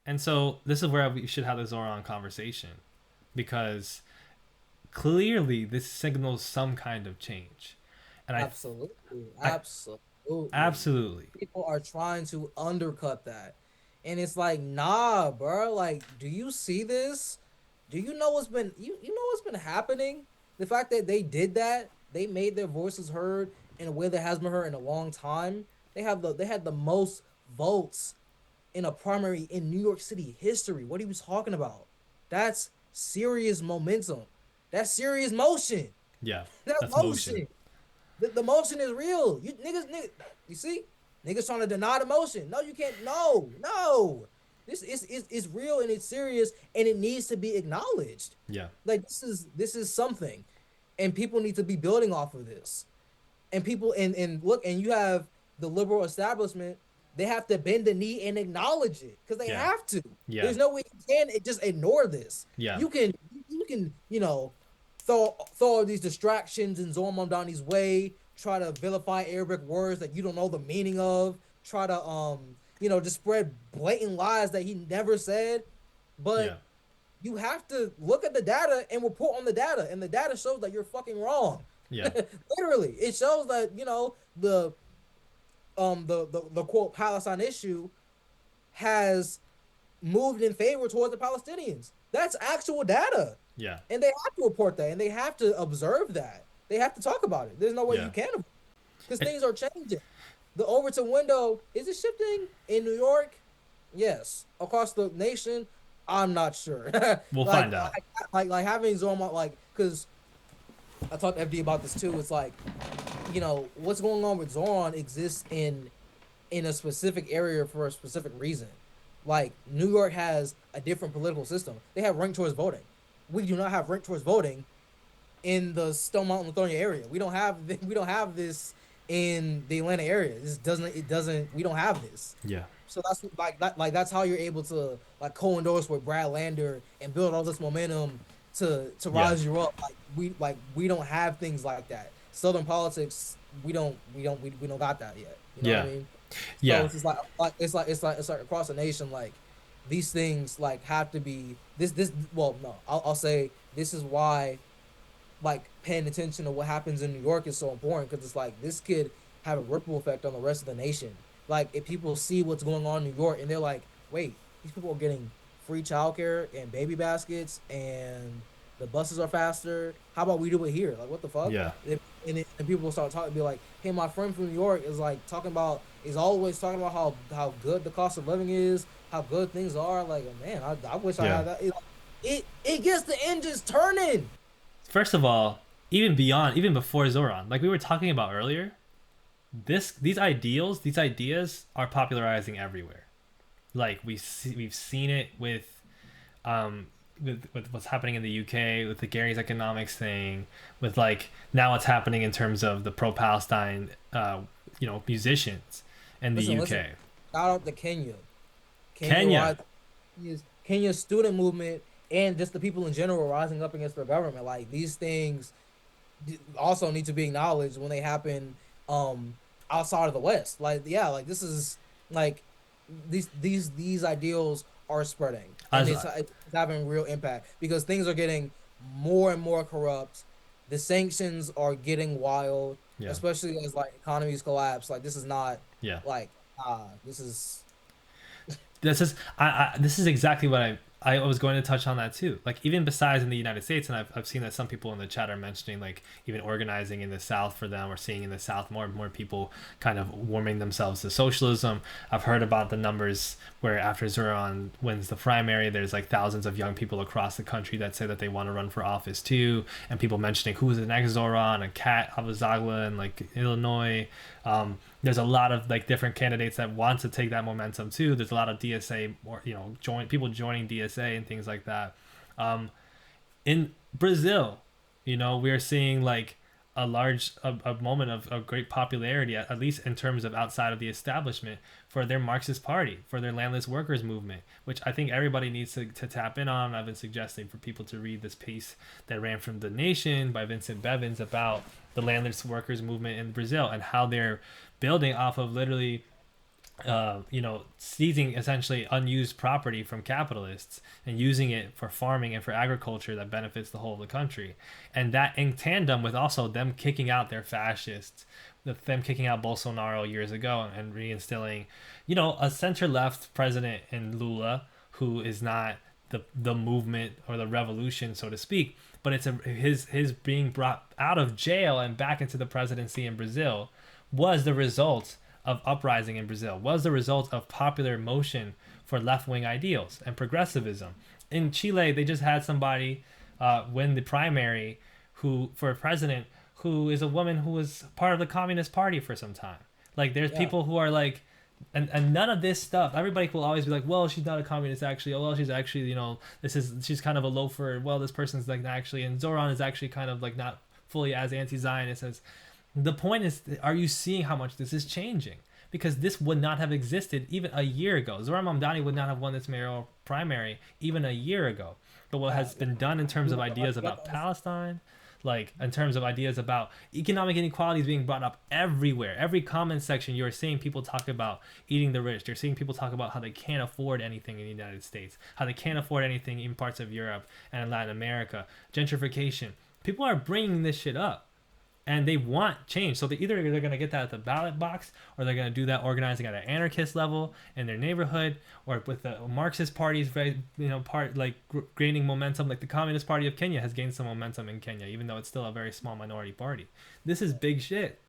And so this is where we should have the Zoran conversation, because clearly this signals some kind of change. And Absolutely. I Absolutely. absolutely, People are trying to undercut that. And it's like, nah, bro. Like, do you see this? Do you know you know what's been happening? The fact that they did that, they made their voices heard in a way that has been heard in a long time. They had the most votes in a primary in New York City history. What he was talking about. That's serious momentum. That's serious motion. yeah, That that's motion. motion. The motion is real. Niggas, you see, niggas trying to deny the motion. No, you can't. No, no. This is real and it's serious and it needs to be acknowledged. Yeah, Like this is something, and people need to be building off of this. And people and look, and you have the liberal establishment. They have to bend the knee and acknowledge it because they yeah, have to. yeah, There's no way you can just ignore this. yeah, You can throw all these distractions and Zoran Mamdani's way, try to vilify Arabic words that you don't know the meaning of, try to just spread blatant lies that he never said. yeah, But you have to look at the data and report on the data, and the data shows that you're fucking wrong. yeah, Literally, it shows that the quote Palestine issue has moved in favor towards the Palestinians. That's actual data. yeah, And they have to report that and they have to observe that. They have to talk about it. There's no way yeah. you can, because It, things are changing. The Overton window, is it shifting in New York? Yes. Across the nation, I'm not sure. we'll like, find out. like having Zoma, like, because I talked to FD about this too. It's like, what's going on with Zoran exists in a specific area for a specific reason. Like New York has a different political system. They have ranked choice voting. We do not have ranked choice voting in the Stone Mountain Lithonia area. We don't have this in the Atlanta area. This doesn't we don't have this. Yeah, So that's like that's how you're able to like co-endorse with Brad Lander and build all this momentum to yeah, rise you up. We don't have things like that. Southern politics, we don't got that yet. You know what I yeah, mean? So yeah. it's just it's like across the nation, like these things like have to be this well no I'll say this is why like paying attention to what happens in New York is so important, because it's like this could have a ripple effect on the rest of the nation. Like if people see what's going on in New York and they're like, wait, these people are getting free childcare and baby baskets and the buses are faster. How about we do it here? Like what the fuck? Yeah, And people start talking, be like, hey, my friend from New York is like talking about is always talking about how good the cost of living is, how good things are. Like man, I wish I yeah. had that. It gets the engines turning. First of all, even beyond, even before Zoran, like we were talking about earlier, these ideas are popularizing everywhere. Like we've seen it um, with what's happening in the UK with the Gary's economics thing, with like now what's happening in terms of the pro-Palestine, musicians in the Listen. UK. Shout out to Kenya. Kenya Kenya, rise, Kenya's student movement and just the people in general rising up against their government. Like these things also need to be acknowledged when they happen um outside of the West. Like yeah, like this is like these ideals are spreading and as it's having real impact because things are getting more and more corrupt. The sanctions are getting wild, yeah, especially as like economies collapse. Like this is not yeah. like this is This is exactly what I was going to touch on that too. Like even besides in the United States, and I've seen that some people in the chat are mentioning like even organizing in the South for them, or seeing in the South more and more people kind of warming themselves to socialism. I've heard about the numbers where after Zoran wins the primary, there's like thousands of young people across the country that say that they want to run for office too, and people mentioning who's the next Zoran and Kat Abazagla in like Illinois. There's a lot of like different candidates that want to take that momentum too. There's a lot of DSA or joining DSA and things like that. In Brazil, we're seeing like a moment of great popularity, at least in terms of outside of the establishment, for their Marxist party, for their landless workers movement, which I think everybody needs to tap in on. I've been suggesting for people to read this piece that ran from The Nation by Vincent Bevins about the landless workers movement in Brazil and how they're building off of literally seizing essentially unused property from capitalists and using it for farming and for agriculture that benefits the whole of the country. And that in tandem with also them kicking out their fascists, them kicking out Bolsonaro years ago and reinstilling, a center left president in Lula who is not the movement or the revolution, so to speak, but it's his being brought out of jail and back into the presidency in Brazil was the result of uprising in Brazil, was the result of popular motion for left-wing ideals and progressivism. In Chile, they just had somebody win the primary who for president who is a woman who was part of the Communist Party for some time. Like there's Yeah. people who are like, and none of this stuff. Everybody will always be like, well, she's not a communist actually. Oh, well, she's actually, she's kind of a loafer. Well, this person's like not actually, and Zoran is actually kind of like not fully as anti-Zionist as. The point is, are you seeing how much this is changing? Because this would not have existed even a year ago. Zoran Mamdani would not have won this mayoral primary even a year ago. But what has been done in terms of ideas about Palestine, like in terms of ideas about economic inequalities being brought up everywhere. Every comment section, you're seeing people talk about eating the rich. You're seeing people talk about how they can't afford anything in the United States, how they can't afford anything in parts of Europe and in Latin America. Gentrification. People are bringing this shit up. And they want change, so they're going to get that at the ballot box, or they're going to do that organizing at an anarchist level in their neighborhood, or with the Marxist parties, gaining momentum. Like the Communist Party of Kenya has gained some momentum in Kenya, even though it's still a very small minority party. This is big shit.